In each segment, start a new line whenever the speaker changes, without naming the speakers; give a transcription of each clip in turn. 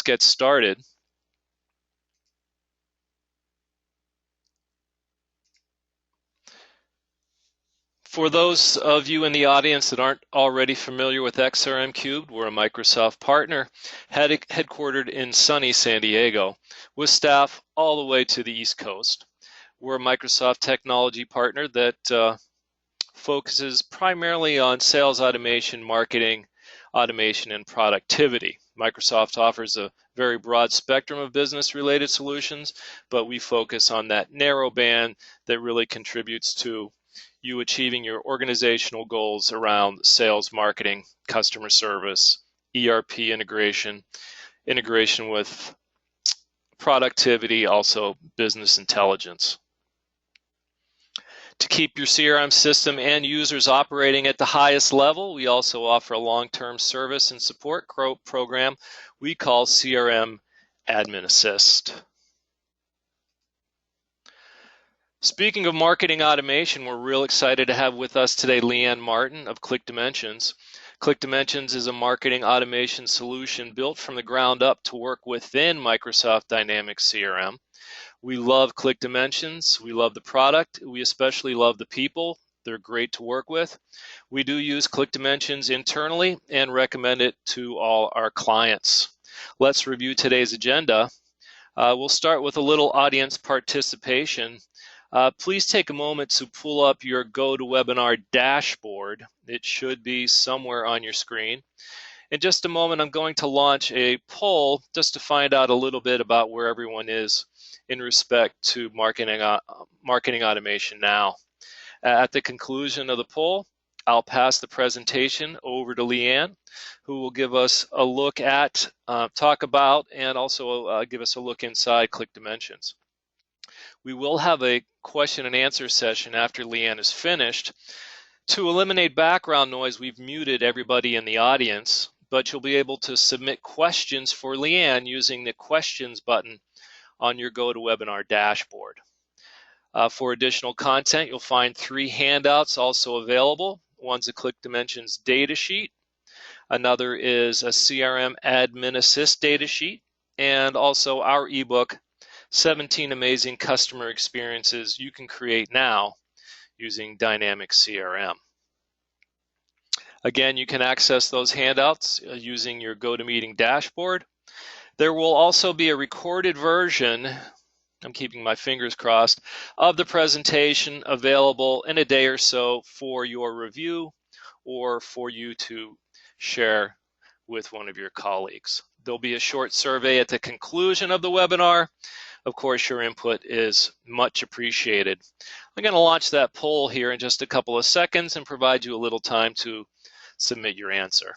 get started. For those of you in the audience that aren't already familiar with XRM Cubed, we're a Microsoft partner headquartered in sunny San Diego with staff all the way to the East Coast. We're a Microsoft technology partner that focuses primarily on sales automation, marketing automation, and productivity. Microsoft offers a very broad spectrum of business-related solutions, but we focus on that narrow band that really contributes to you achieving your organizational goals around sales, marketing, customer service, ERP integration with productivity, also business intelligence. To keep your CRM system and users operating at the highest level, we also offer a long-term service and support program we call CRM Admin Assist. Speaking of marketing automation, we're real excited to have with us today Leanne Martin of ClickDimensions. ClickDimensions is a marketing automation solution built from the ground up to work within Microsoft Dynamics CRM. We love ClickDimensions. We love the product. We especially love the people. They're great to work with. We do use ClickDimensions internally and recommend it to all our clients. Let's review today's agenda. We'll start with a little audience participation. Please take a moment to pull up your GoToWebinar dashboard. It should be somewhere on your screen. In just a moment, I'm going to launch a poll just to find out a little bit about where everyone is in respect to marketing automation now. At the conclusion of the poll, I'll pass the presentation over to Leanne, who will give us a look at, talk about, and also give us a look inside ClickDimensions. We will have a question and answer session after Leanne is finished. To eliminate background noise, we've muted everybody in the audience, but you'll be able to submit questions for Leanne using the questions button on your GoToWebinar dashboard. For additional content, you'll find 3 handouts also available. One's a ClickDimensions data sheet. Another is a CRM Admin Assist data sheet, and also our ebook, 17 Amazing Customer Experiences You Can Create Now Using Dynamics CRM. Again, you can access those handouts using your GoToMeeting dashboard. There will also be a recorded version, I'm keeping my fingers crossed, of the presentation available in a day or so for your review or for you to share with one of your colleagues. There'll be a short survey at the conclusion of the webinar. Of course, your input is much appreciated. I'm going to launch that poll here in just a couple of seconds and provide you a little time to submit your answer.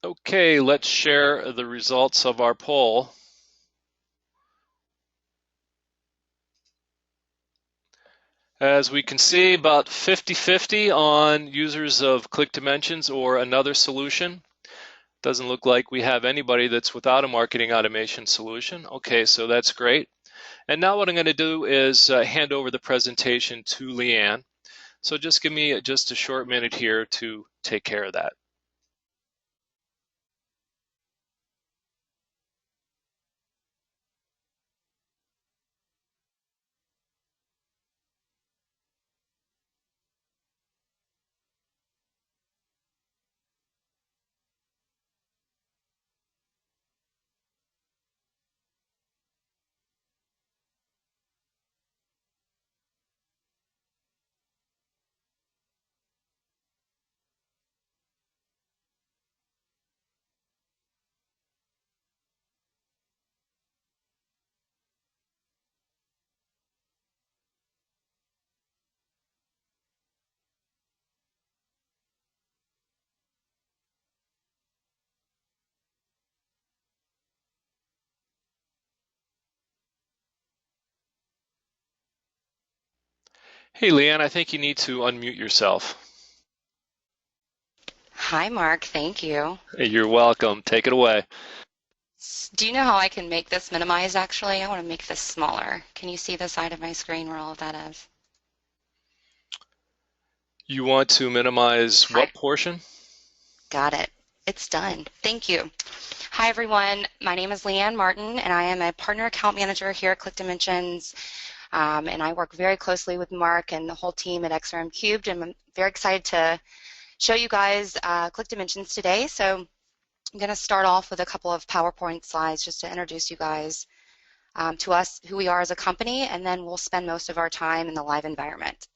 Okay, let's share the results of our poll. As we can see, about 50-50 on users of ClickDimensions or another solution. Doesn't look like we have anybody that's without a marketing automation solution. Okay, so that's great. And now what I'm going to do is hand over the presentation to Leanne. So just give me just a short minute here to take care of that. Hey, Leanne, I think you need to unmute yourself.
Hi, Mark. Thank you.
Hey, you're welcome. Take it away.
Do you know how I can make this minimized, actually? I want to make this smaller. Can you see the side of my screen where all of that is?
You want to minimize
Hi.
what portion?
Got it. It's done. Thank you. Hi, everyone. My name is Leanne Martin, and I am a partner account manager here at ClickDimensions. And I work very closely with Mark and the whole team at XRM Cubed. And I'm very excited to show you guys ClickDimensions today. So I'm going to start off with a couple of PowerPoint slides just to introduce you guys to us, who we are as a company, and then we'll spend most of our time in the live environment.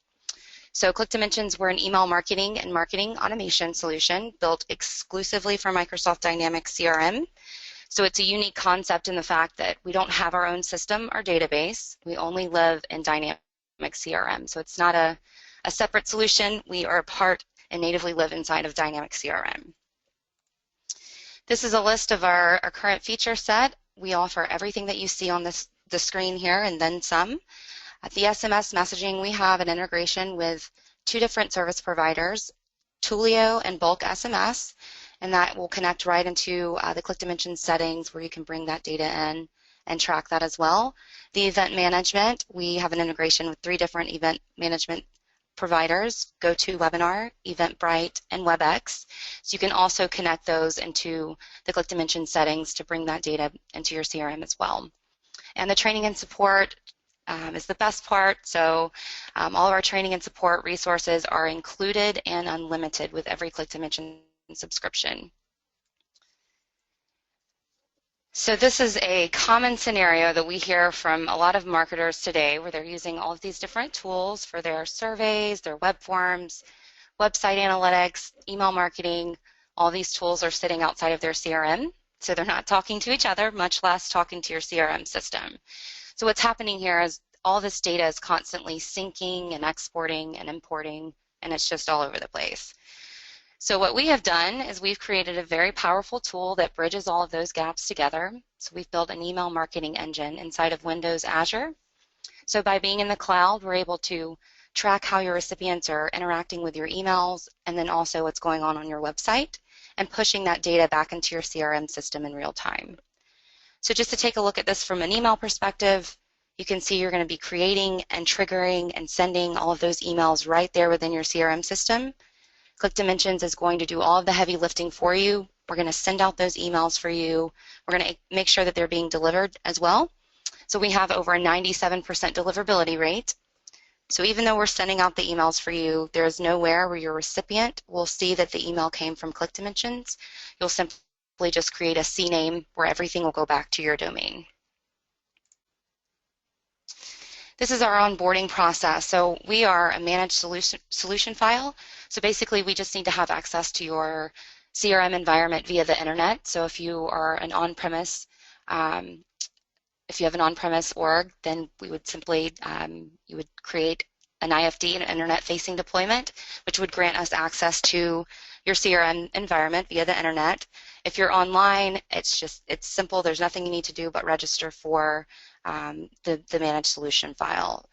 So ClickDimensions, we're an email marketing and marketing automation solution built exclusively for Microsoft Dynamics CRM. So it's a unique concept in the fact that we don't have our own system or database. We only live in Dynamics CRM. So it's not a separate solution. We are a part and natively live inside of Dynamics CRM. This is a list of our current feature set. We offer everything that you see on the screen here and then some. At the SMS messaging, we have an integration with two different service providers, Twilio and Bulk SMS, and that will connect right into the ClickDimensions settings where you can bring that data in and track that as well. The event management, we have an integration with three different event management providers, GoToWebinar, Eventbrite, and WebEx. So you can also connect those into the ClickDimensions settings to bring that data into your CRM as well. And the training and support is the best part. So all of our training and support resources are included and unlimited with every ClickDimensions subscription. So this is a common scenario that we hear from a lot of marketers today where they're using all of these different tools for their surveys, their web forms, website analytics, email marketing. All these tools are sitting outside of their CRM, so they're not talking to each other, much less talking to your CRM system. So what's happening here is all this data is constantly syncing and exporting and importing, and it's just all over the place. So what we have done is we've created a very powerful tool that bridges all of those gaps together. So we've built an email marketing engine inside of Windows Azure. So by being in the cloud, we're able to track how your recipients are interacting with your emails and then also what's going on your website and pushing that data back into your CRM system in real time. So just to take a look at this from an email perspective, you can see you're going to be creating and triggering and sending all of those emails right there within your CRM system. ClickDimensions is going to do all of the heavy lifting for you. We're going to send out those emails for you. We're going to make sure that they're being delivered as well. So we have over a 97% deliverability rate. So even though we're sending out the emails for you, there is nowhere where your recipient will see that the email came from ClickDimensions. You'll simply just create a CNAME where everything will go back to your domain. This is our onboarding process. So we are a managed solution file. So basically, we just need to have access to your CRM environment via the internet. So if you are an on-premise, if you have an on-premise org, then we would simply, you would create an IFD, an internet-facing deployment, which would grant us access to your CRM environment via the internet. If you're online, it's simple. There's nothing you need to do but register for the managed solution file.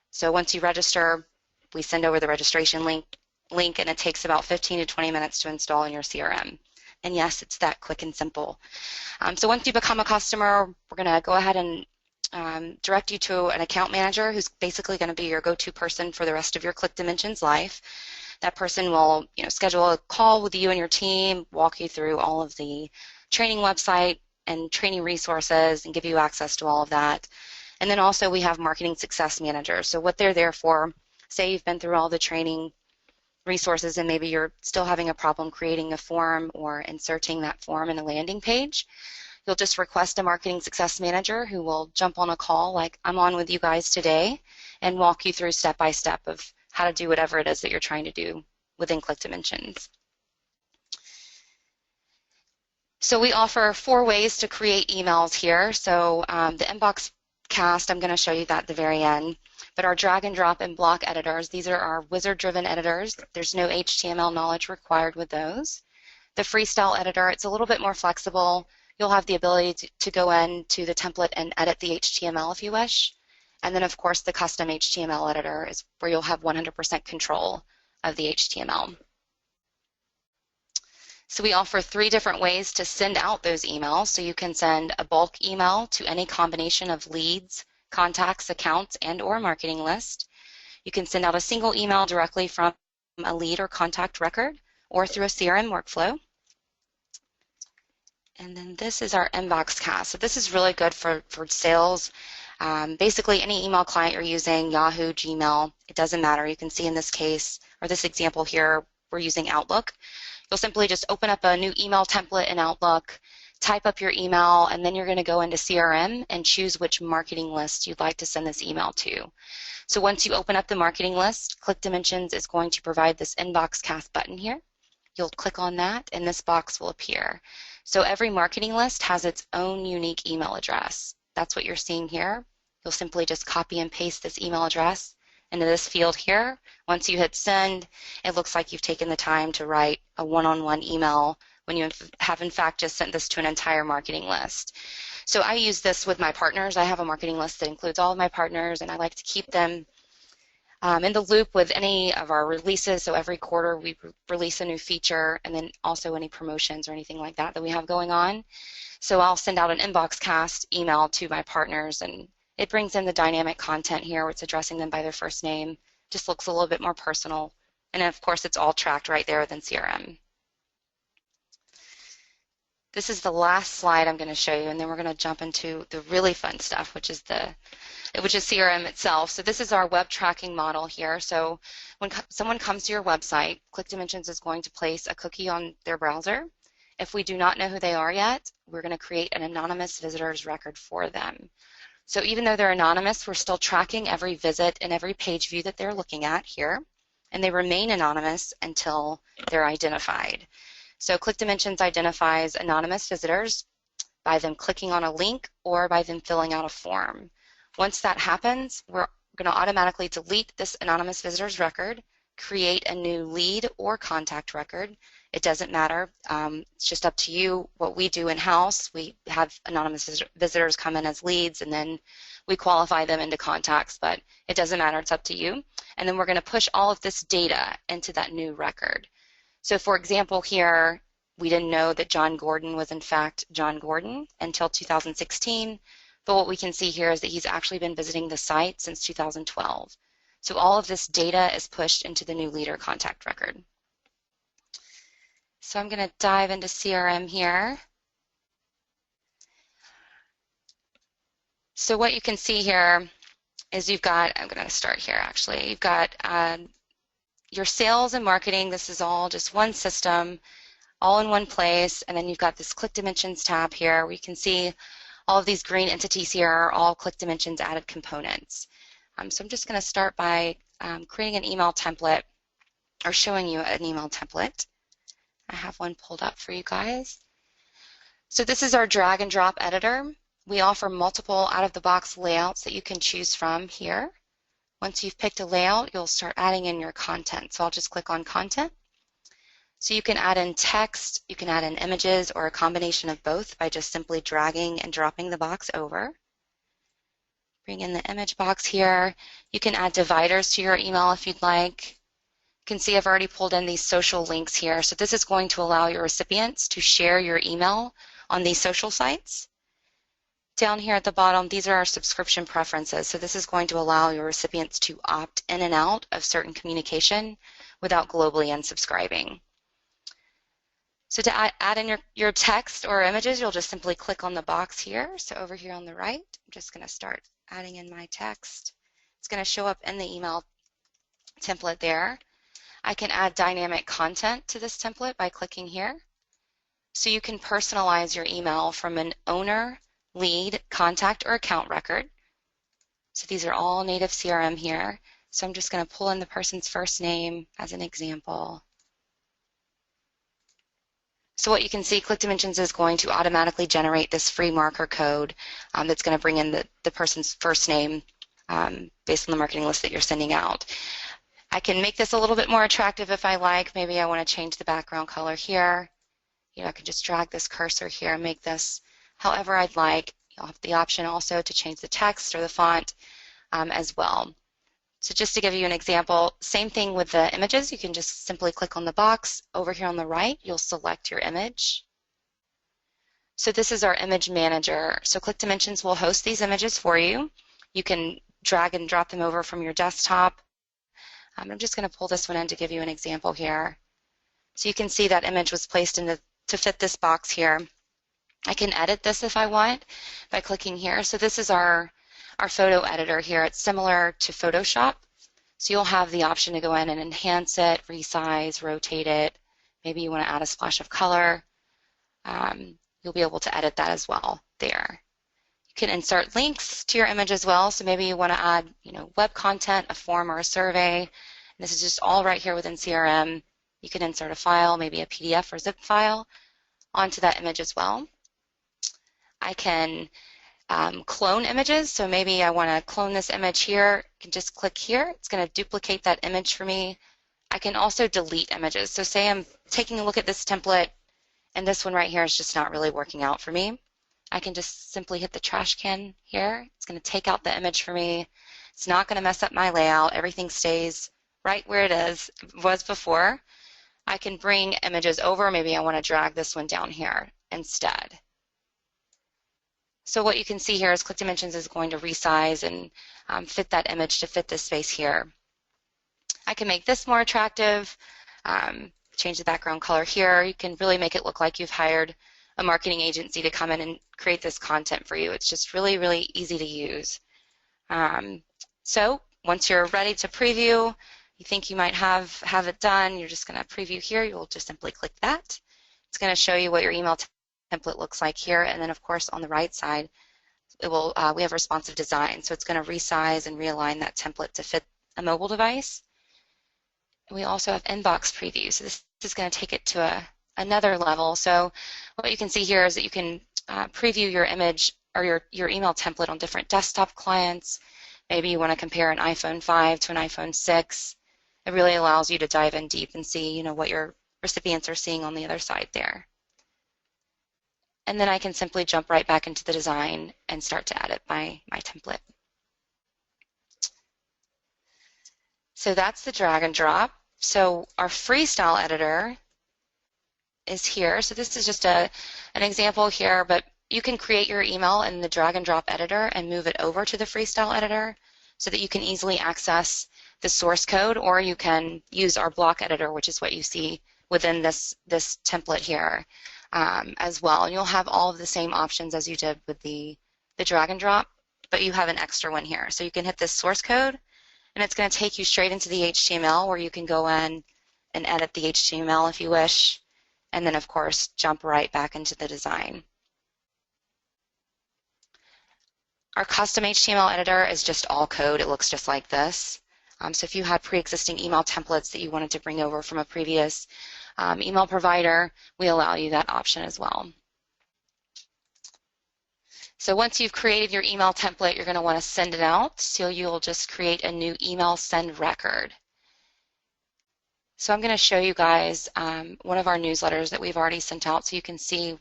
So once you register, we send over the registration link and it takes about 15 to 20 minutes to install in your CRM. And yes, it's that quick and simple. So once you become a customer, we're going to go ahead and direct you to an account manager who's basically going to be your go-to person for the rest of your ClickDimensions life. That person will, schedule a call with you and your team, walk you through all of the training website and training resources and give you access to all of that. And then also we have marketing success managers. So what they're there for, say you've been through all the training resources and maybe you're still having a problem creating a form or inserting that form in a landing page. You'll just request a marketing success manager who will jump on a call like I'm on with you guys today and walk you through step by step of how to do whatever it is that you're trying to do within ClickDimensions. So we offer 4 ways to create emails here. So the inbox cast, I'm going to show you that at the very end. But our drag and drop and block editors, these are our wizard-driven editors. There's no HTML knowledge required with those. The freestyle editor, it's a little bit more flexible. You'll have the ability to go into the template and edit the HTML if you wish. And then, of course, the custom HTML editor is where you'll have 100% control of the HTML. So we offer 3 different ways to send out those emails. So you can send a bulk email to any combination of leads, contacts, accounts, and/or marketing list. You can send out a single email directly from a lead or contact record or through a CRM workflow. And then this is our inbox cast. So this is really good for sales. Basically, any email client you're using, Yahoo, Gmail, it doesn't matter. You can see in this case, or this example here, we're using Outlook. You'll simply just open up a new email template in Outlook, type up your email, and then you're going to go into CRM and choose which marketing list you'd like to send this email to. So once you open up the marketing list, ClickDimensions is going to provide this inbox cast button here. You'll click on that, and this box will appear. So every marketing list has its own unique email address. That's what you're seeing here. You'll simply just copy and paste this email address into this field here. Once you hit send, it looks like you've taken the time to write a one-on-one email when you have in fact just sent this to an entire marketing list. So I use this with my partners. I have a marketing list that includes all of my partners, and I like to keep them in the loop with any of our releases. So every quarter we release a new feature, and then also any promotions or anything like that we have going on. So I'll send out an inbox cast email to my partners, and it brings in the dynamic content here where it's addressing them by their first name. Just looks a little bit more personal. And of course, it's all tracked right there within CRM. This is the last slide I'm going to show you, and then we're going to jump into the really fun stuff, which is CRM itself. So this is our web tracking model here. So when someone comes to your website, ClickDimensions is going to place a cookie on their browser. If we do not know who they are yet, we're going to create an anonymous visitors record for them. So even though they're anonymous, we're still tracking every visit and every page view that they're looking at here, and they remain anonymous until they're identified. So ClickDimensions identifies anonymous visitors by them clicking on a link or by them filling out a form. Once that happens, we're going to automatically delete this anonymous visitors record, create a new lead or contact record. It doesn't matter. It's just up to you. What we do in-house, we have anonymous visitors come in as leads, and then we qualify them into contacts, but it doesn't matter. It's up to you. And then we're going to push all of this data into that new record. So for example here, we didn't know that John Gordon was in fact John Gordon until 2016, but what we can see here is that he's actually been visiting the site since 2012. So all of this data is pushed into the new leader contact record. So I'm going to dive into CRM here. So what you can see here is you've got, I'm going to start here actually, you've got your sales and marketing. This is all just one system, all in one place, and then you've got this ClickDimensions tab here where you can see all of these green entities here are all ClickDimensions added components. So I'm just going to start by creating an email template or showing you an email template. I have one pulled up for you guys. So this is our drag and drop editor. We offer multiple out-of-the-box layouts that you can choose from here. Once you've picked a layout, you'll start adding in your content. So I'll just click on content. So you can add in text, you can add in images, or a combination of both by just simply dragging and dropping the box over. Bring in the image box here. You can add dividers to your email if you'd like. You can see I've already pulled in these social links here. So this is going to allow your recipients to share your email on these social sites. Down here at the bottom, these are our subscription preferences. So this is going to allow your recipients to opt in and out of certain communication without globally unsubscribing. So to add in your text or images, you'll just simply click on the box here. So over here on the right, I'm just going to start adding in my text. It's going to show up in the email template there. I can add dynamic content to this template by clicking here. So you can personalize your email from an owner, lead, contact, or account record. So these are all native CRM here. So I'm just going to pull in the person's first name as an example. So what you can see, ClickDimensions is going to automatically generate this free marker code that's going to bring in the person's first name based on the marketing list that you're sending out. I can make this a little bit more attractive if I like. Maybe I want to change the background color here. I can just drag this cursor here and make this however I'd like. You'll have the option also to change the text or the font. as well. So just to give you an example, same thing with the images. You can just simply click on the box. Over here on the right, you'll select your image. So this is our image manager. So ClickDimensions will host these images for you. You can drag and drop them over from your desktop. I'm just going to pull this one in to give you an example here. So you can see that image was placed to fit this box here. I can edit this if I want by clicking here. So this is our photo editor here. It's similar to Photoshop. So you'll have the option to go in and enhance it, resize, rotate it. Maybe you want to add a splash of color. You'll be able to edit that as well there. You can insert links to your image as well. So maybe you want to add, web content, a form or a survey. And this is just all right here within CRM. You can insert a file, maybe a PDF or zip file, onto that image as well. I can clone images. So maybe I want to clone this image here. I can just click here. It's going to duplicate that image for me. I can also delete images. So say I'm taking a look at this template and this one right here is just not really working out for me. I can just simply hit the trash can here. It's going to take out the image for me. It's not going to mess up my layout. Everything stays right where it was before. I can bring images over. Maybe I want to drag this one down here instead. So what you can see here is ClickDimensions is going to resize and fit that image to fit this space here. I can make this more attractive, change the background color here. You can really make it look like you've hired a marketing agency to come in and create this content for you. It's just really, really easy to use. So once you're ready to preview, you think you might have it done, you're just going to preview here. You'll just simply click that. It's going to show you what your email template looks like here, and then of course on the right side it will we have responsive design, so it's going to resize and realign that template to fit a mobile device. And we also have inbox preview, so this is going to take it to another level. So what you can see here is that you can preview your image or your email template on different desktop clients. Maybe you want to compare an iPhone 5 to an iPhone 6. It really allows you to dive in deep and see what your recipients are seeing on the other side there. And then I can simply jump right back into the design and start to edit my template. So that's the drag and drop. So our freestyle editor is here. So this is just an example here, but you can create your email in the drag and drop editor and move it over to the freestyle editor so that you can easily access the source code, or you can use our block editor, which is what you see within this template here. As well, and you'll have all of the same options as you did with the drag and drop, but you have an extra one here. So you can hit this source code, and it's going to take you straight into the HTML where you can go in and edit the HTML if you wish, and then of course jump right back into the design. Our custom HTML editor is just all code. It looks just like this. So if you had pre-existing email templates that you wanted to bring over from a previous email provider, we allow you that option as well. So once you've created your email template, you're going to want to send it out. So you'll just create a new email send record. So I'm going to show you guys one of our newsletters that we've already sent out so you can see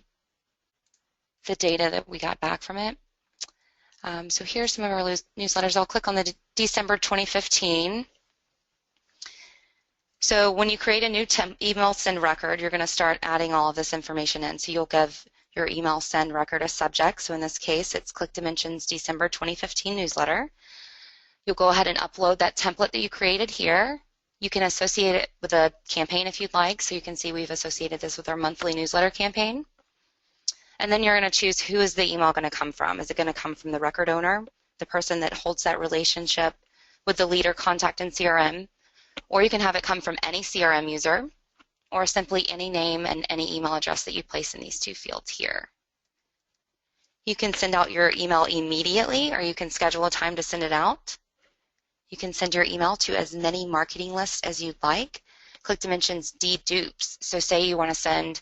the data that we got back from it. So here's some of our newsletters. I'll click on the December 2015. So when you create a new email send record, you're going to start adding all of this information in. So you'll give your email send record a subject. So in this case, it's ClickDimensions December 2015 newsletter. You'll go ahead and upload that template that you created here. You can associate it with a campaign if you'd like. So you can see we've associated this with our monthly newsletter campaign. And then you're going to choose who is the email going to come from. Is it going to come from the record owner, the person that holds that relationship with the lead or contact in CRM? Or you can have it come from any CRM user, or simply any name and any email address that you place in these two fields here. You can send out your email immediately, or you can schedule a time to send it out. You can send your email to as many marketing lists as you'd like. ClickDimensions dedupes. So say you want to send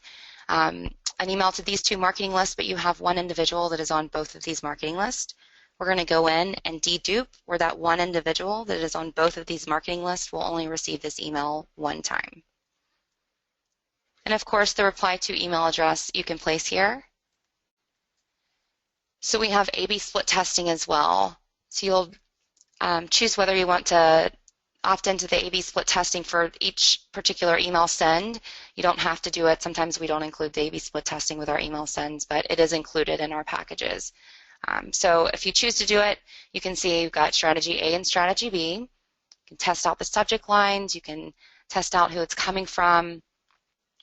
an email to these two marketing lists, but you have one individual that is on both of these marketing lists. We're going to go in and dedupe where that one individual that is on both of these marketing lists will only receive this email one time. And of course, the reply to email address you can place here. So we have A/B split testing as well. So you'll choose whether you want to opt into the A/B split testing for each particular email send. You don't have to do it. Sometimes we don't include the A/B split testing with our email sends, but it is included in our packages. So if you choose to do it, you can see you've got strategy A and strategy B. You can test out the subject lines. You can test out who it's coming from,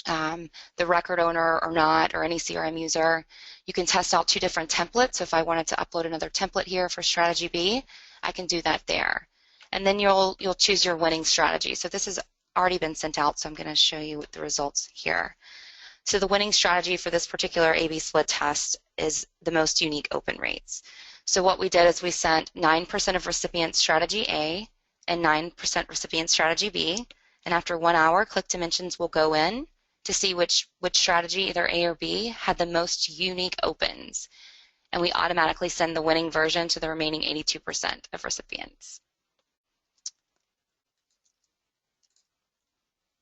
the record owner or not, or any CRM user. You can test out 2 different templates. So if I wanted to upload another template here for strategy B, I can do that there. And then you'll choose your winning strategy. So this has already been sent out, so I'm going to show you the results here. So the winning strategy for this particular A/B split test is the most unique open rates. So what we did is we sent 9% of recipients strategy A and 9% recipients strategy B. And after 1 hour, ClickDimensions will go in to see which strategy, either A or B, had the most unique opens. And we automatically send the winning version to the remaining 82% of recipients.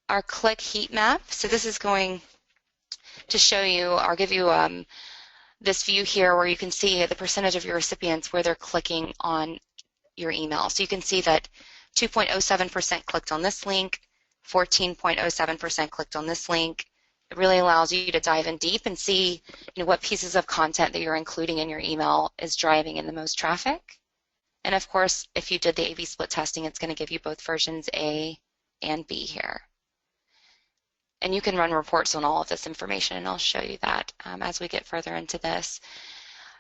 Our click heat map. So this is going to show you, or give you this view here where you can see the percentage of your recipients where they're clicking on your email. So you can see that 2.07% clicked on this link, 14.07% clicked on this link. It really allows you to dive in deep and see, what pieces of content that you're including in your email is driving in the most traffic. And of course, if you did the A/B split testing, it's going to give you both versions A and B here. And you can run reports on all of this information, and I'll show you that as we get further into this.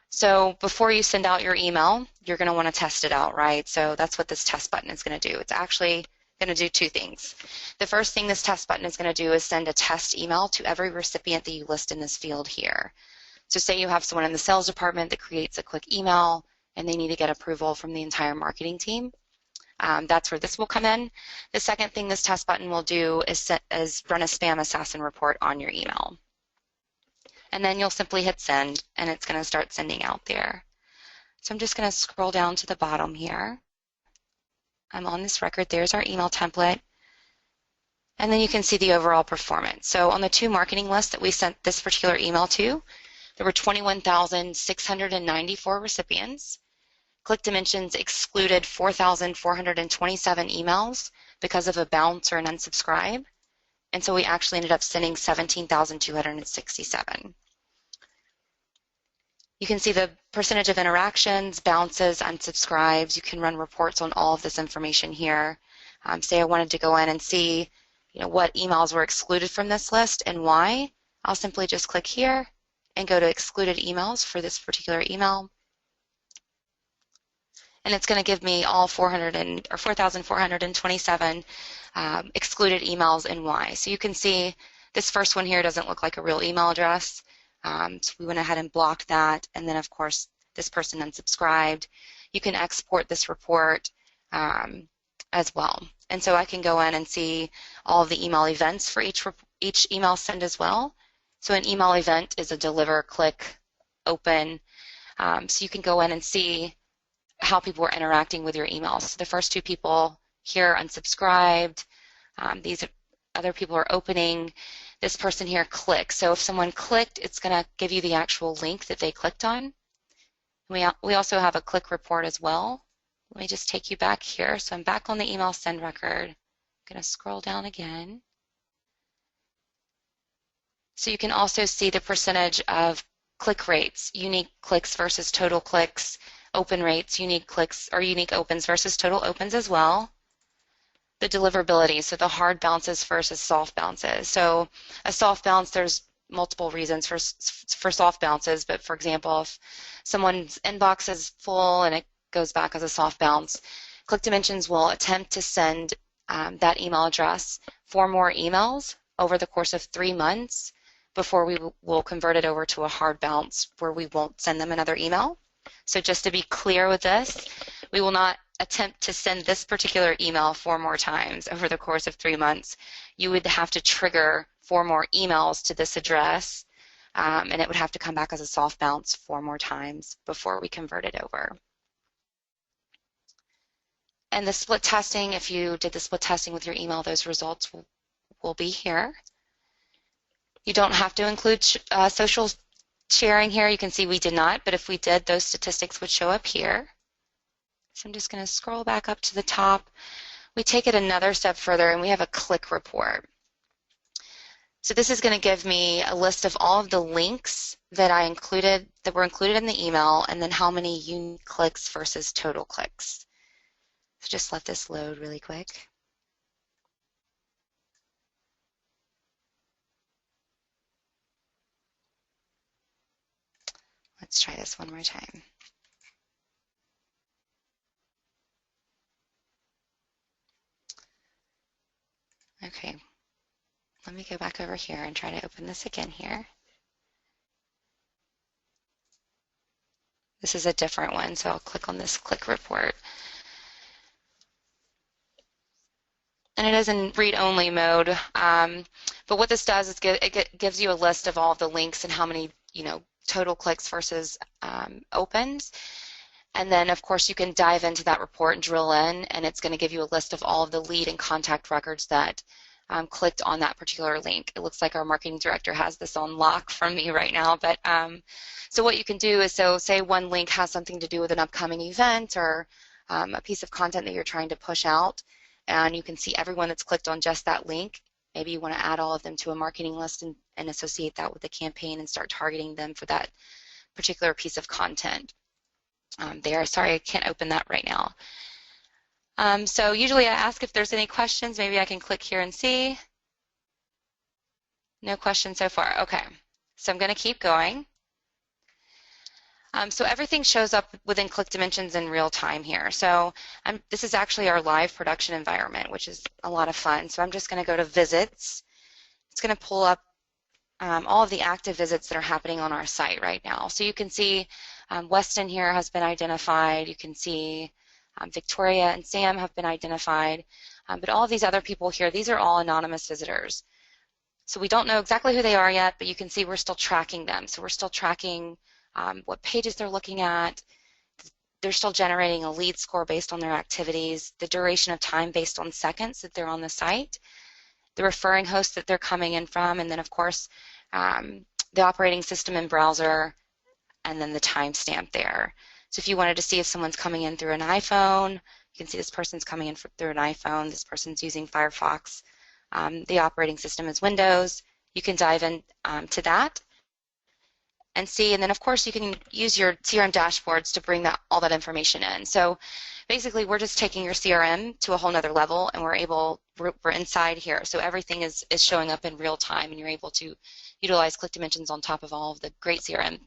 So before you send out your email, you're going to want to test it out, right? So that's what this test button is going to do. It's actually going to do 2 things. The first thing this test button is going to do is send a test email to every recipient that you list in this field here. So say you have someone in the sales department that creates a quick email and they need to get approval from the entire marketing team. That's where this will come in. The second thing this test button will do is run a spam assassin report on your email. And then you'll simply hit send, and it's going to start sending out there. So I'm just going to scroll down to the bottom here. I'm on this record. There's our email template. And then you can see the overall performance. So on the 2 marketing lists that we sent this particular email to, there were 21,694 recipients. ClickDimensions excluded 4,427 emails because of a bounce or an unsubscribe. And so we actually ended up sending 17,267. You can see the percentage of interactions, bounces, unsubscribes. You can run reports on all of this information here. Say I wanted to go in and see what emails were excluded from this list and why. I'll simply just click here and go to excluded emails for this particular email. And it's going to give me all 4,427 excluded emails and why. So you can see this first one here doesn't look like a real email address. So we went ahead and blocked that. And then, of course, this person unsubscribed. You can export this report as well. And so I can go in and see all of the email events for each email send as well. So an email event is a deliver, click, open. So you can go in and see how people are interacting with your emails. So the first 2 people here unsubscribed. These other people are opening. This person here clicked. So if someone clicked, it's going to give you the actual link that they clicked on. We also have a click report as well. Let me just take you back here. So I'm back on the email send record. I'm going to scroll down again. So you can also see the percentage of click rates, unique clicks versus total clicks, open rates, unique clicks or unique opens versus total opens as well. The deliverability, so the hard bounces versus soft bounces. So a soft bounce, there's multiple reasons for soft bounces, but for example, if someone's inbox is full and it goes back as a soft bounce, ClickDimensions will attempt to send that email address 4 more emails over the course of 3 months before we will convert it over to a hard bounce where we won't send them another email. So just to be clear with this, we will not attempt to send this particular email 4 more times over the course of 3 months. You would have to trigger 4 more emails to this address, and it would have to come back as a soft bounce 4 more times before we convert it over. And the split testing, if you did the split testing with your email, those results will be here. You don't have to include social sharing here. You can see we did not, but if we did, those statistics would show up here. So I'm just going to scroll back up to the top. We take it another step further and we have a click report. So this is going to give me a list of all of the links that were included in the email, and then how many unique clicks versus total clicks. So just let this load really quick. Let's try this one more time. Okay, let me go back over here and try to open this again here. This is a different one, so I'll click on this click report. And it is in read-only mode, but what this does is it gives you a list of all of the links and how many, total clicks versus opens. And then, of course, you can dive into that report and drill in, and it's going to give you a list of all of the lead and contact records that clicked on that particular link. It looks like our marketing director has this on lock from me right now, but so what you can do is, so say one link has something to do with an upcoming event or a piece of content that you're trying to push out, and you can see everyone that's clicked on just that link. Maybe you want to add all of them to a marketing list and associate that with the campaign and start targeting them for that particular piece of content. Sorry, I can't open that right now. So usually I ask if there's any questions. Maybe I can click here and see. No questions so far. Okay, so I'm going to keep going. So everything shows up within ClickDimensions in real time here. So this is actually our live production environment, which is a lot of fun. So I'm just going to go to visits. It's going to pull up all of the active visits that are happening on our site right now. So you can see Weston here has been identified. You can see Victoria and Sam have been identified. But all of these other people here, these are all anonymous visitors. So we don't know exactly who they are yet, but you can see we're still tracking them. So we're still tracking what pages they're looking at. They're still generating a lead score based on their activities, the duration of time based on seconds that they're on the site, the referring host that they're coming in from, and then of course the operating system and browser, and then the timestamp there. So if you wanted to see if someone's coming in through an iPhone, you can see this person's coming in through an iPhone, this person's using Firefox, the operating system is Windows. You can dive in to that and see, and then of course you can use your CRM dashboards to bring all that information in. So basically we're just taking your CRM to a whole nother level, and we're inside here. So everything is showing up in real time, and you're able to utilize ClickDimensions on top of all of the great CRM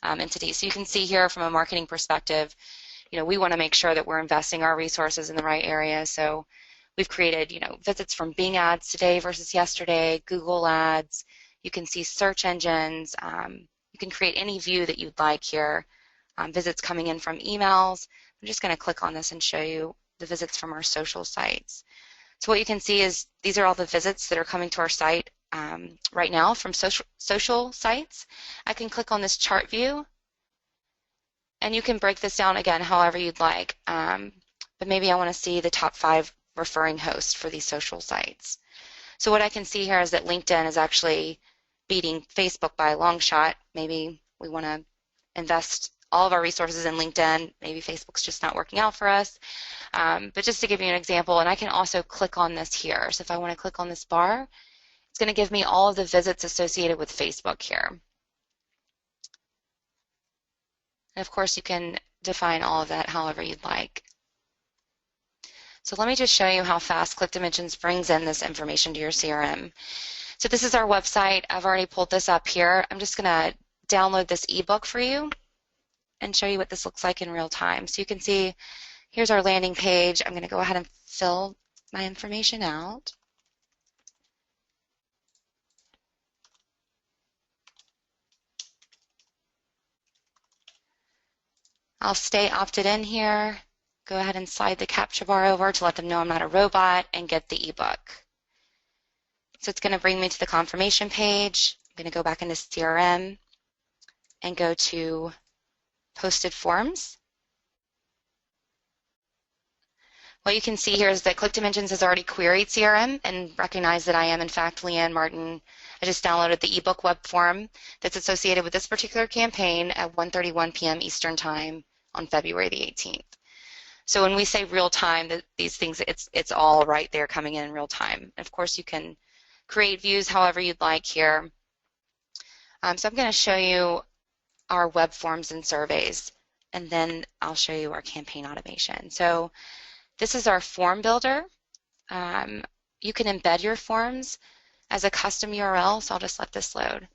entities. So you can see here from a marketing perspective, we want to make sure that we're investing our resources in the right area. So we've created, visits from Bing ads today versus yesterday, Google ads. You can see search engines. You can create any view that you'd like here. Visits coming in from emails. I'm just going to click on this and show you the visits from our social sites. So what you can see is these are all the visits that are coming to our site right now from social sites. I can click on this chart view, and you can break this down again however you'd like. But maybe I want to see the top 5 referring hosts for these social sites. So what I can see here is that LinkedIn is actually beating Facebook by a long shot. Maybe we want to invest all of our resources in LinkedIn. Maybe Facebook's just not working out for us. But just to give you an example, and I can also click on this here. So if I want to click on this bar, it's going to give me all of the visits associated with Facebook here. And of course, you can define all of that however you'd like. So let me just show you how fast ClickDimensions brings in this information to your CRM. So this is our website. I've already pulled this up here. I'm just going to download this ebook for you and show you what this looks like in real time. So you can see, here's our landing page. I'm going to go ahead and fill my information out. I'll stay opted in here. Go ahead and slide the CAPTCHA bar over to let them know I'm not a robot, and get the ebook. So it's going to bring me to the confirmation page. I'm going to go back into CRM and go to posted forms. What you can see here is that ClickDimensions has already queried CRM and recognized that I am in fact Leanne Martin. I just downloaded the ebook web form that's associated with this particular campaign at 1:31 p.m. Eastern Time on February the 18th. So when we say real time, that these things, it's all right there coming in real time. And of course, you can create views however you'd like here. So I'm going to show you our web forms and surveys, and then I'll show you our campaign automation. So this is our form builder. You can embed your forms as a custom URL, so I'll just let this load.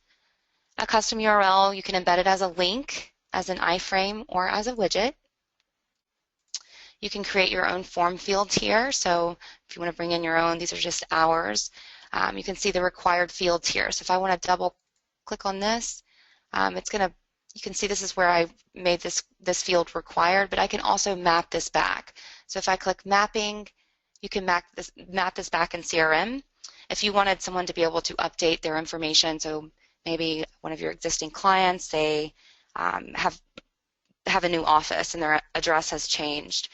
A custom URL, you can embed it as a link, as an iframe, or as a widget. You can create your own form fields here, so if you want to bring in your own, these are just ours. You can see the required fields here. So if I want to double click on this, you can see this is where I made this field required, but I can also map this back. So if I click mapping, you can map this back in CRM. If you wanted someone to be able to update their information, so maybe one of your existing clients, they have a new office and their address has changed,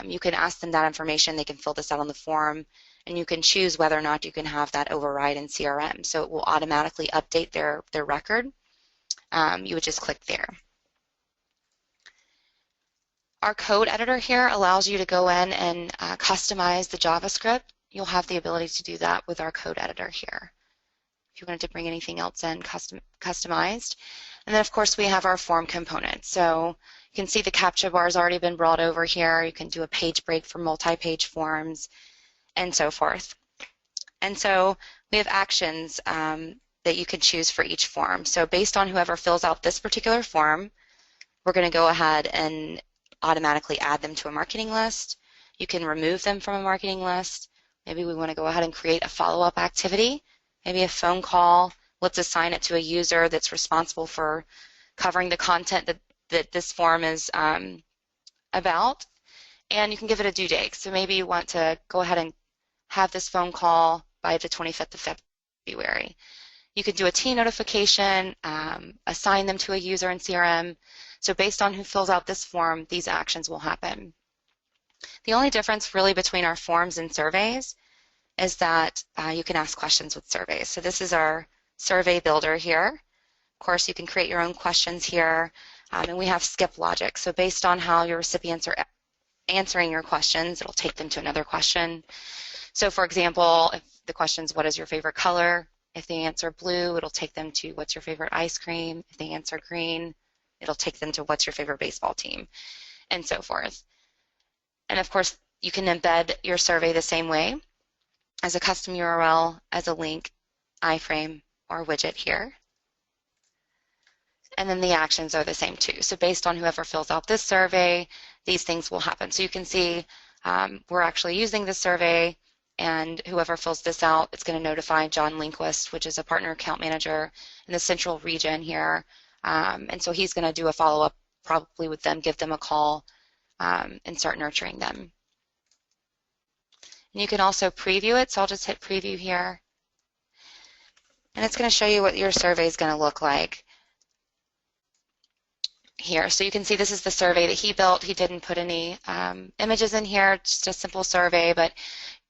you can ask them that information. They can fill this out on the form, and you can choose whether or not you can have that override in CRM. So it will automatically update their record. You would just click there. Our code editor here allows you to go in and customize the JavaScript. You'll have the ability to do that with our code editor here. If you wanted to bring anything else in customized. And then of course we have our form components. So you can see the CAPTCHA bar has already been brought over here. You can do a page break for multi-page forms and so forth. And so we have actions that you can choose for each form. So based on whoever fills out this particular form, we're going to go ahead and automatically add them to a marketing list. You can remove them from a marketing list. Maybe we want to go ahead and create a follow-up activity, maybe a phone call. Let's assign it to a user that's responsible for covering the content that this form is about. And you can give it a due date. So maybe you want to go ahead and have this phone call by the 25th of February. You could do a T notification, assign them to a user in CRM. So based on who fills out this form, these actions will happen. The only difference really between our forms and surveys is that you can ask questions with surveys. So this is our survey builder here. Of course, you can create your own questions here, and we have skip logic. So based on how your recipients are answering your questions, it'll take them to another question. So for example, if the question is, what is your favorite color? If they answer blue, it'll take them to what's your favorite ice cream? If they answer green, it'll take them to what's your favorite baseball team, and so forth. And of course, you can embed your survey the same way as a custom URL, as a link, iframe, or widget here. And then the actions are the same too. So based on whoever fills out this survey, these things will happen. So you can see we're actually using this survey, and whoever fills this out, it's going to notify John Linquist, which is a partner account manager in the central region here. And so he's going to do a follow-up probably with them, give them a call, and start nurturing them. And you can also preview it, so I'll just hit preview here. And it's going to show you what your survey is going to look like here. So you can see this is the survey that he built. He didn't put any images in here, just a simple survey, but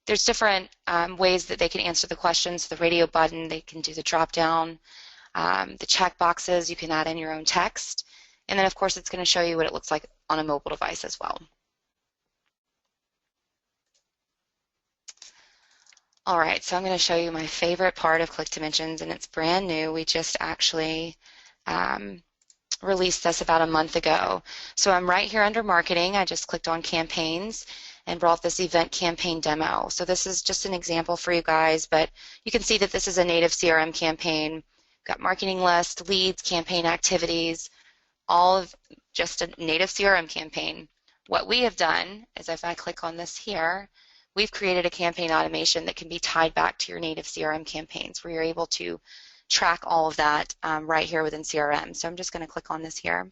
there's different ways that they can answer the questions. The radio button, they can do the drop down, the check boxes, you can add in your own text, and then of course it's going to show you what it looks like on a mobile device as well. All right, so I'm going to show you my favorite part of ClickDimensions, and it's brand new. We just actually released this about a month ago. So I'm right here under marketing. I just clicked on campaigns and brought this event campaign demo. So this is just an example for you guys, but you can see that this is a native CRM campaign. We've got marketing list, leads, campaign activities, all of just a native CRM campaign. What we have done is if I click on this here, we've created a campaign automation that can be tied back to your native CRM campaigns where you're able to track all of that right here within CRM. So I'm just going to click on this here.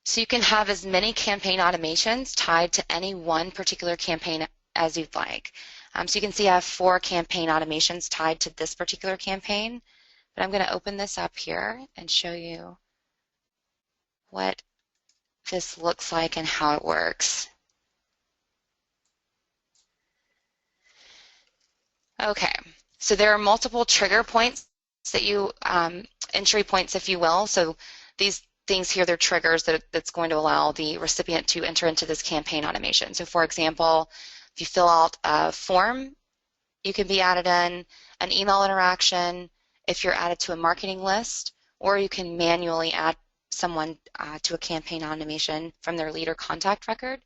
So you can have as many campaign automations tied to any one particular campaign as you'd like. So you can see I have 4 campaign automations tied to this particular campaign, but I'm going to open this up here and show you what this looks like and how it works. Okay, so there are multiple trigger points that you, entry points if you will, so these things here, they're triggers that's going to allow the recipient to enter into this campaign automation. So for example, if you fill out a form, you can be added in, an email interaction, if you're added to a marketing list, or you can manually add someone to a campaign automation from their leader contact record.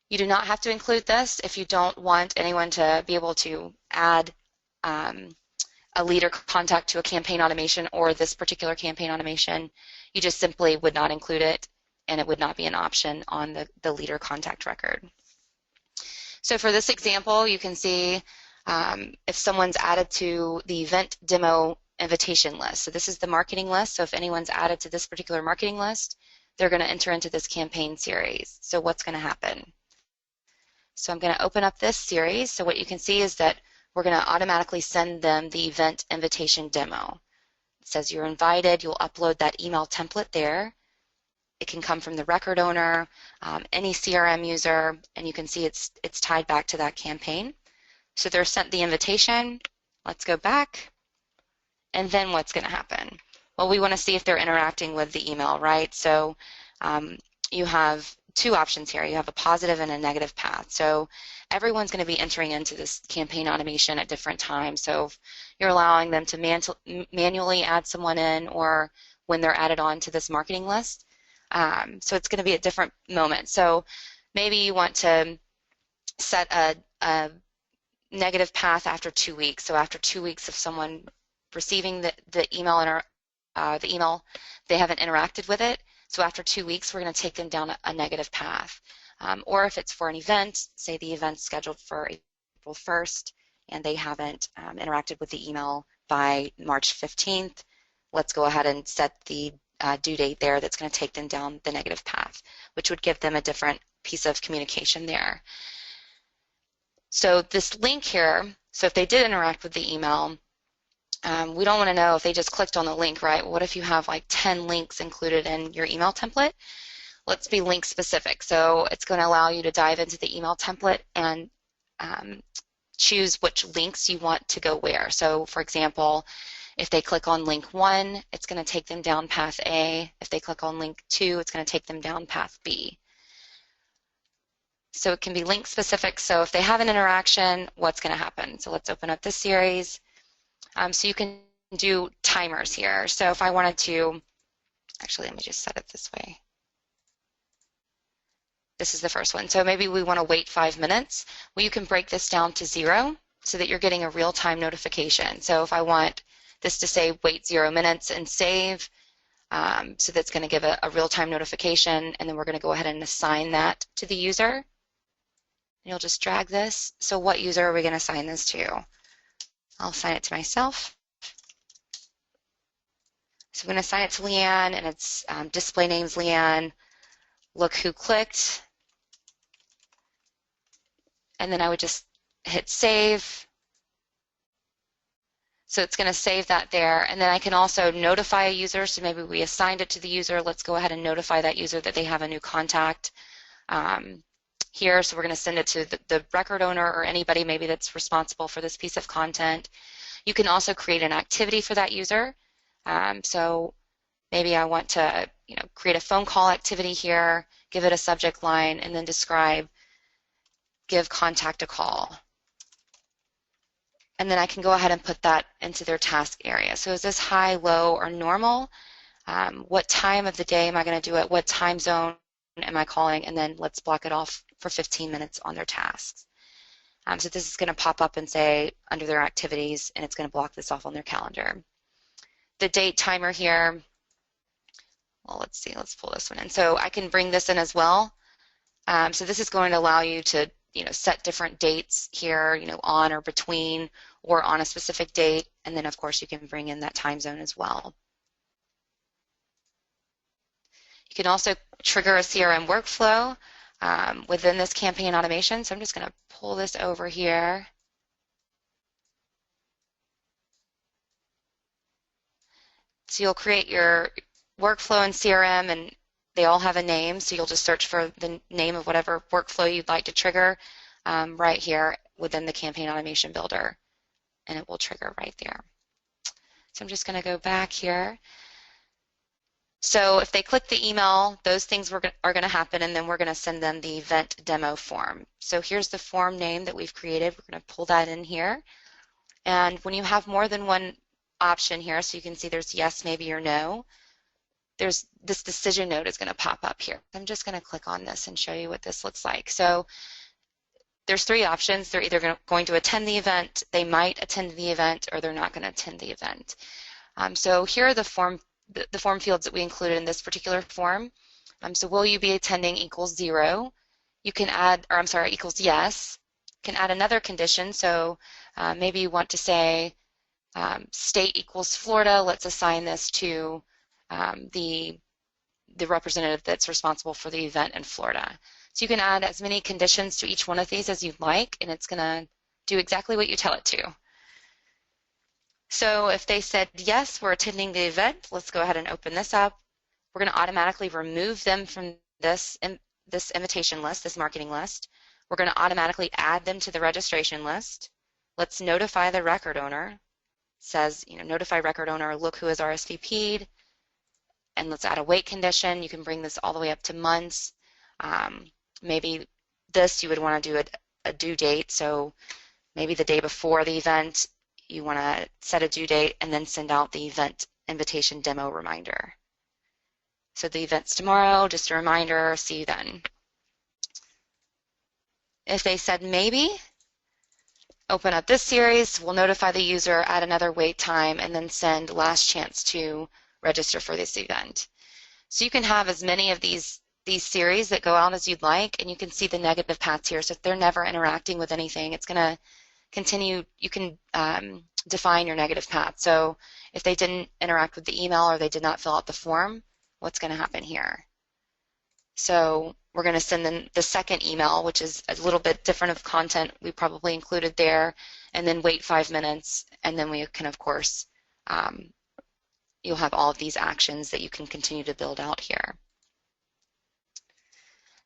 You do not have to include this if you don't want anyone to be able to add a leader contact to a campaign automation or this particular campaign automation. You just simply would not include it, and it would not be an option on the leader contact record. So for this example, you can see if someone's added to the event demo invitation list. So this is the marketing list. So if anyone's added to this particular marketing list, they're going to enter into this campaign series. So what's going to happen? So I'm going to open up this series. So what you can see is that we're going to automatically send them the event invitation demo. It says you're invited. You'll upload that email template there. It can come from the record owner, any CRM user, and you can see it's tied back to that campaign. So they're sent the invitation. Let's go back. And then what's going to happen? Well, we want to see if they're interacting with the email, right? So you have two options here. You have a positive and a negative path. So everyone's going to be entering into this campaign automation at different times. So if you're allowing them to manually add someone in, or when they're added on to this marketing list. So it's going to be at different moments. So maybe you want to set a negative path after 2 weeks. So after 2 weeks of someone receiving the email, they haven't interacted with it. So after 2 weeks, we're going to take them down a negative path. Or if it's for an event, say the event's scheduled for April 1st, and they haven't interacted with the email by March 15th, let's go ahead and set the due date there that's going to take them down the negative path, which would give them a different piece of communication there. So this link here, so if they did interact with the email, we don't want to know if they just clicked on the link, right? What if you have like 10 links included in your email template? Let's be link specific. So it's going to allow you to dive into the email template and choose which links you want to go where. So for example, if they click on link 1, it's going to take them down path A. If they click on link 2, it's going to take them down path B. So it can be link specific. So if they have an interaction, what's going to happen? So let's open up this series. So you can do timers here. So if I wanted to, actually let me just set it this way. This is the first one. So maybe we want to wait 5 minutes. Well, you can break this down to 0 so that you're getting a real-time notification. So if I want this to say wait 0 minutes and save, so that's going to give a real-time notification, and then we're going to go ahead and assign that to the user. You'll just drag this. So what user are we going to assign this to? I'll assign it to myself. So I'm going to assign it to Leanne, and its display name's Leanne. Look who clicked. And then I would just hit save. So it's going to save that there. And then I can also notify a user. So maybe we assigned it to the user. Let's go ahead and notify that user that they have a new contact here. So we're going to send it to the record owner or anybody maybe that's responsible for this piece of content. You can also create an activity for that user. So maybe I want to create a phone call activity here, give it a subject line, and then describe, give contact a call. And then I can go ahead and put that into their task area. So is this high, low, or normal? What time of the day am I going to do it? What time zone am I calling? And then let's block it off for 15 minutes on their tasks. So this is going to pop up and say under their activities, and it's going to block this off on their calendar. The date timer here, well, let's see, let's pull this one in. So I can bring this in as well. So this is going to allow you to set different dates here, on or between or on a specific date, and then of course you can bring in that time zone as well. You can also trigger a CRM workflow within this campaign automation. So I'm just going to pull this over here. So you'll create your workflow in CRM, and they all have a name, so you'll just search for the name of whatever workflow you'd like to trigger right here within the campaign automation builder, and it will trigger right there. So I'm just going to go back here. So if they click the email, those things are going to happen, and then we're going to send them the event demo form. So here's the form name that we've created. We're going to pull that in here. And when you have more than one option here, so you can see there's yes, maybe, or no, there's this decision node is going to pop up here. I'm just going to click on this and show you what this looks like. So there's three options. They're either going to attend the event, they might attend the event, or they're not going to attend the event. So here are the form fields that we included in this particular form. So will you be attending equals 0. You can add, or I'm sorry, equals yes. You can add another condition. So maybe you want to say state equals Florida. Let's assign this to the representative that's responsible for the event in Florida. So you can add as many conditions to each one of these as you'd like, and it's going to do exactly what you tell it to. So if they said, yes, we're attending the event, let's go ahead and open this up. We're going to automatically remove them from this invitation list, this marketing list. We're going to automatically add them to the registration list. Let's notify the record owner. It says, notify record owner, look who is RSVP'd. And let's add a wait condition. You can bring this all the way up to months. Maybe this, you would want to do a due date. So maybe the day before the event, you want to set a due date and then send out the event invitation demo reminder. So the event's tomorrow, just a reminder, see you then. If they said maybe, open up this series, we'll notify the user, add another wait time, and then send last chance to register for this event. So you can have as many of these series that go out as you'd like, and you can see the negative paths here. So if they're never interacting with anything, it's going to continue. You can define your negative path. So if they didn't interact with the email or they did not fill out the form, what's going to happen here? So we're going to send them the second email, which is a little bit different of content we probably included there, and then wait 5 minutes, and then we can, of course, you'll have all of these actions that you can continue to build out here.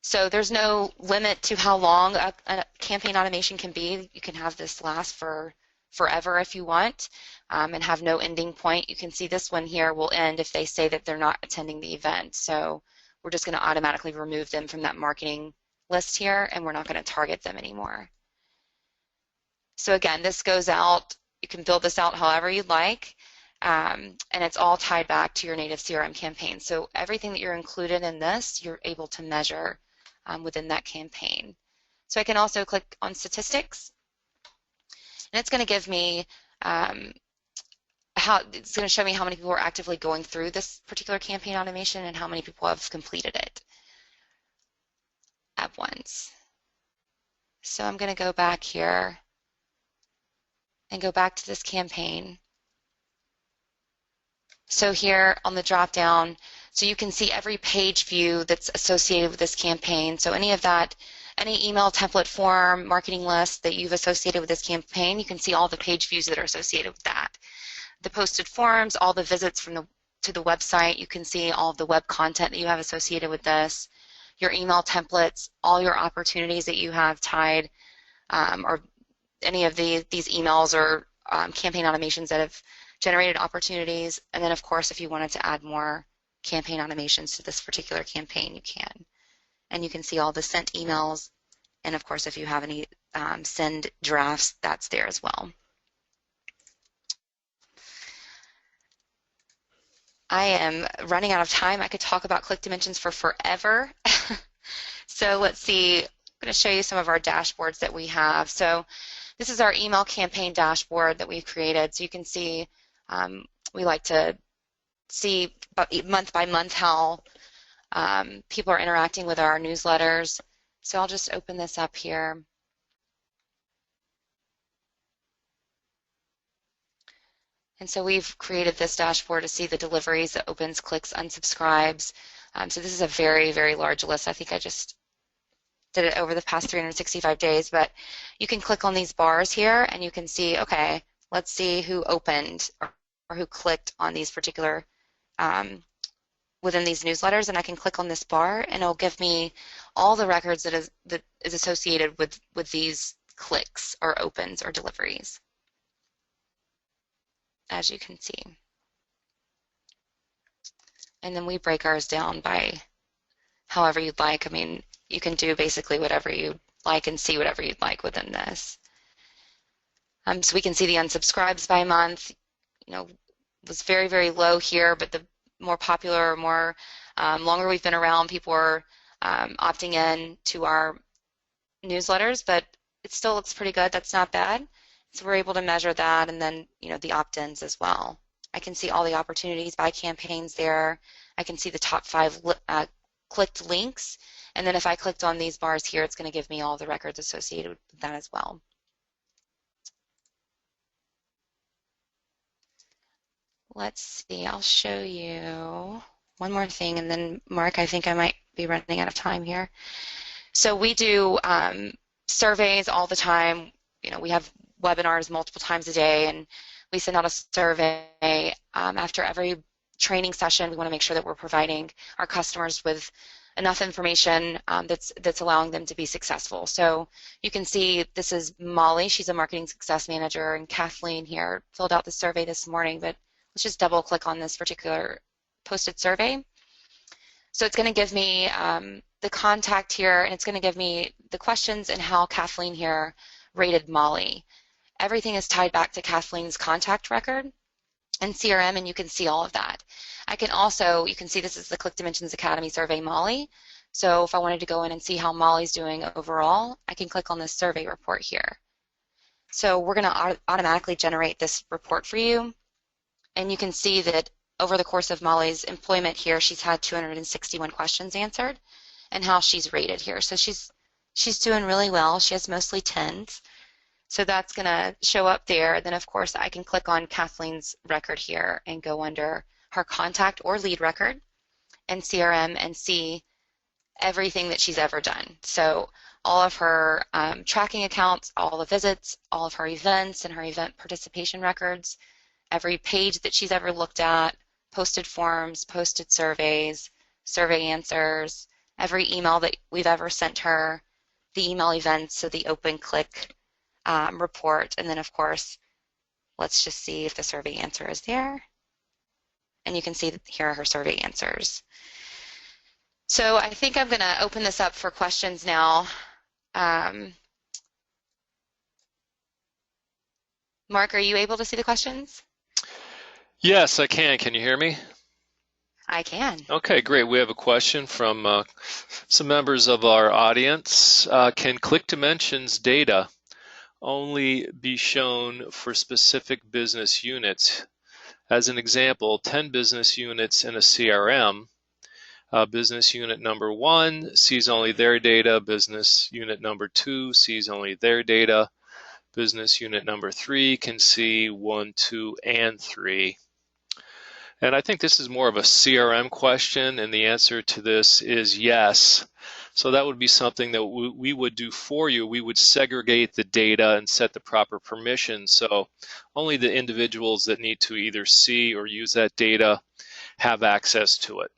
So there's no limit to how long a campaign automation can be. You can have this last for forever if you want, and have no ending point. You can see this one here will end if they say that they're not attending the event. So we're just going to automatically remove them from that marketing list here, and we're not going to target them anymore. So again, this goes out. You can build this out however you'd like. And it's all tied back to your native CRM campaign. So everything that you're included in this, you're able to measure within that campaign. So I can also click on statistics, and it's going to give me it's going to show me how many people are actively going through this particular campaign automation and how many people have completed it at once. So I'm going to go back here and go back to this campaign. So here on the drop down, so you can see every page view that's associated with this campaign. So any of that, any email template form, marketing list that you've associated with this campaign, you can see all the page views that are associated with that. The posted forms, all the visits to the website, you can see all of the web content that you have associated with this, your email templates, all your opportunities that you have tied, or any of these emails or campaign automations that have generated opportunities. And then, of course, if you wanted to add more campaign automations to this particular campaign, you can. And you can see all the sent emails. And, of course, if you have any send drafts, that's there as well. I am running out of time. I could talk about ClickDimensions for forever. So let's see. I'm going to show you some of our dashboards that we have. So this is our email campaign dashboard that we've created. So you can see we like to see month by month how people are interacting with our newsletters. So I'll just open this up here. And so we've created this dashboard to see the deliveries, the opens, clicks, unsubscribes. So this is a very, very large list. I think I just did it over the past 365 days, but you can click on these bars here and you can see, okay, let's see who opened or who clicked on these particular within these newsletters, and I can click on this bar and it'll give me all the records that is associated with these clicks or opens or deliveries, as you can see. And then we break ours down by however you'd like. I mean, you can do basically whatever you like and see whatever you'd like within this. So we can see the unsubscribes by month, you know, was very, very low here, but the more popular, more longer we've been around, people are opting in to our newsletters, but it still looks pretty good. That's not bad. So we're able to measure that, and then, you know, the opt-ins as well. I can see all the opportunities by campaigns there. I can see the top 5 clicked links, and then if I clicked on these bars here, it's going to give me all the records associated with that as well. Let's see, I'll show you one more thing, and then Mark, I think I might be running out of time here. So we do surveys all the time. You know, we have webinars multiple times a day, and we send out a survey after every training session. We want to make sure that we're providing our customers with enough information that's allowing them to be successful. So you can see this is Molly. She's a marketing success manager, and Kathleen here filled out the survey this morning, but let's just double click on this particular posted survey. So it's going to give me the contact here, and it's going to give me the questions and how Kathleen here rated Molly. Everything is tied back to Kathleen's contact record and CRM, and you can see all of that. I can also, you can see this is the ClickDimensions Academy survey Molly. So if I wanted to go in and see how Molly's doing overall, I can click on this survey report here. So we're going to automatically generate this report for you, and you can see that over the course of Molly's employment here, she's had 261 questions answered, and how she's rated here. So she's doing really well. She has mostly 10s. So that's going to show up there. Then, of course, I can click on Kathleen's record here and go under her contact or lead record and CRM and see everything that she's ever done. So all of her tracking accounts, all the visits, all of her events and her event participation records, every page that she's ever looked at, posted forms, posted surveys, survey answers, every email that we've ever sent her, the email events, so the open click report, and then of course let's just see if the survey answer is there, and you can see that here are her survey answers. So I think I'm going to open this up for questions now. Mark, are you able to see the questions?
Yes, I can. Can you hear me?
I can.
Okay, great. We have a question from some members of our audience. Can ClickDimensions data only be shown for specific business units? As an example, 10 business units in a CRM. Business unit number 1 sees only their data. Business unit number 2 sees only their data. Business unit number 3 can see 1, 2, and 3. And I think this is more of a CRM question, and the answer to this is yes. So that would be something that we would do for you. We would segregate the data and set the proper permissions, so only the individuals that need to either see or use that data have access to it.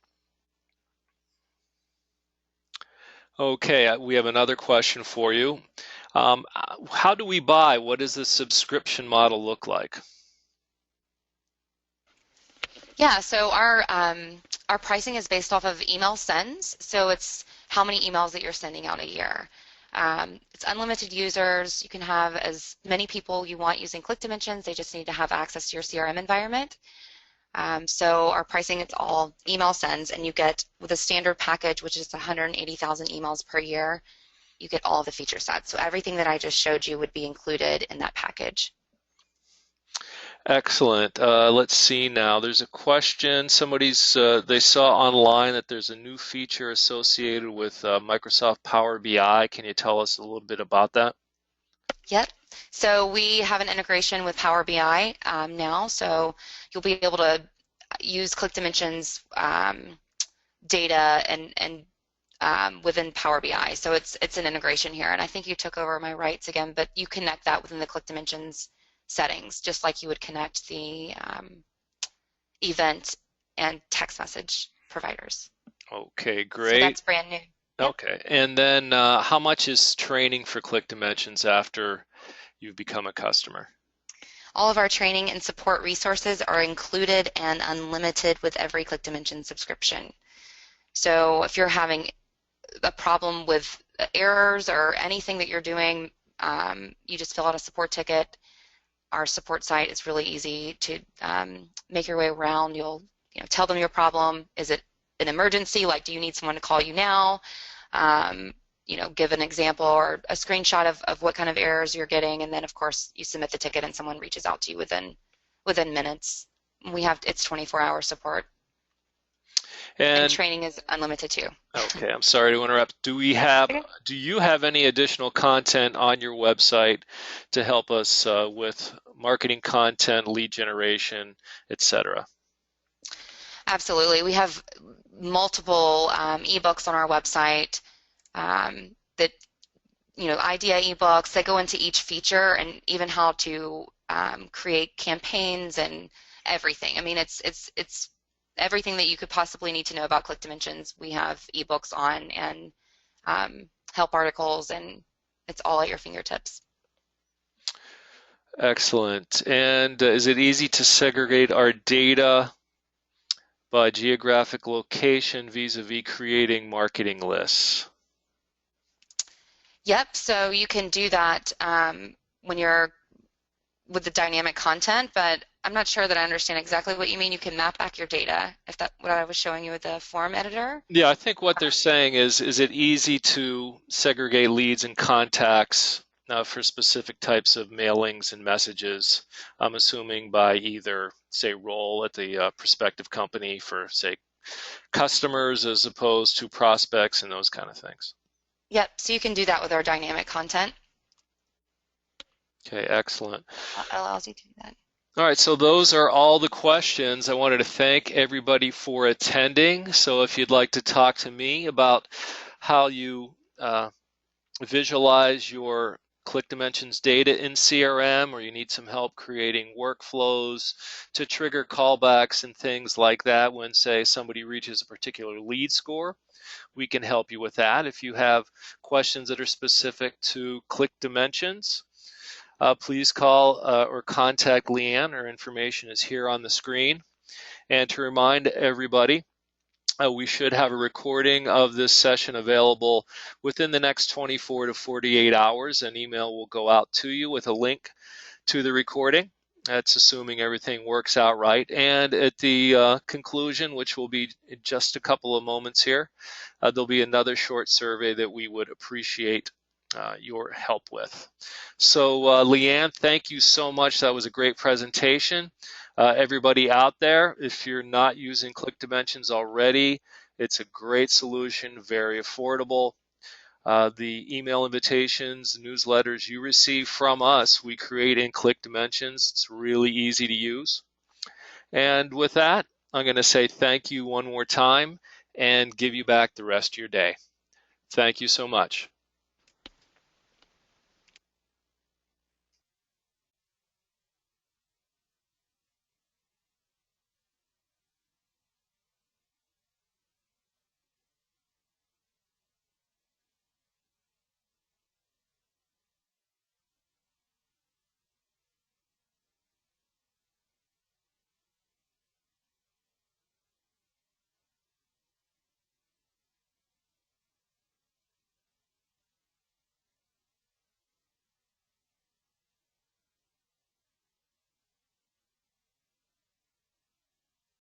Okay, we have another question for you. How do we buy? What does the subscription model look like?
Yeah, so our pricing is based off of email sends. So it's how many emails that you're sending out a year. It's unlimited users. You can have as many people you want using ClickDimensions. They just need to have access to your CRM environment. So our pricing, it's all email sends, and you get with a standard package, which is 180,000 emails per year, you get all the feature sets. So everything that I just showed you would be included in that package.
Excellent. Let's see now. There's a question. Somebody's they saw online that there's a new feature associated with Microsoft Power BI. Can you tell us a little bit about that?
Yep. So we have an integration with Power BI now. So you'll be able to use ClickDimensions data and within Power BI. So it's an integration here. And I think you took over my rights again, but you connect that within the ClickDimensions settings, just like you would connect the event and text message providers.
Okay, great.
So that's brand new.
Okay, and then how much is training for ClickDimensions after you've become a customer?
All of our training and support resources are included and unlimited with every ClickDimensions subscription. So if you're having a problem with errors or anything that you're doing, you just fill out a support ticket. Our support site is really easy to make your way around. You'll tell them your problem. Is it an emergency? Like, do you need someone to call you now? Give an example or a screenshot of what kind of errors you're getting, and then of course you submit the ticket and someone reaches out to you within minutes. It's 24-hour support. And training is unlimited too.
Okay, I'm sorry to interrupt. Do you have any additional content on your website to help us with marketing content, lead generation, etc.?
Absolutely. We have multiple ebooks on our website that, idea ebooks that go into each feature and even how to create campaigns and everything. I mean, it's everything that you could possibly need to know about ClickDimensions. We have ebooks on and help articles, and it's all at your fingertips.
Excellent. And is it easy to segregate our data by geographic location vis-a-vis creating marketing lists?
Yep, so you can do that when you're with the dynamic content, but I'm not sure that I understand exactly what you mean. You can map back your data, if that's what I was showing you with the form editor.
Yeah, I think what they're saying is it easy to segregate leads and contacts for specific types of mailings and messages, I'm assuming by either, say, role at the prospective company for, say, customers as opposed to prospects and those kind of things.
Yep, so you can do that with our dynamic content.
Okay, excellent.
That allows you to do that.
All right, so those are all the questions. I wanted to thank everybody for attending. So if you'd like to talk to me about how you visualize your ClickDimensions data in CRM, or you need some help creating workflows to trigger callbacks and things like that when, say, somebody reaches a particular lead score, we can help you with that. If you have questions that are specific to ClickDimensions, please call or contact Leanne. Her information is here on the screen. And to remind everybody, we should have a recording of this session available within the next 24 to 48 hours. An email will go out to you with a link to the recording. That's assuming everything works out right. And at the conclusion, which will be in just a couple of moments here, there'll be another short survey that we would appreciate your help with. So Leanne, thank you so much. That was a great presentation. Everybody out there, if you're not using ClickDimensions already, it's a great solution, very affordable. The email invitations, newsletters you receive from us, we create in ClickDimensions. It's really easy to use. And with that, I'm going to say thank you one more time and give you back the rest of your day. Thank you so much.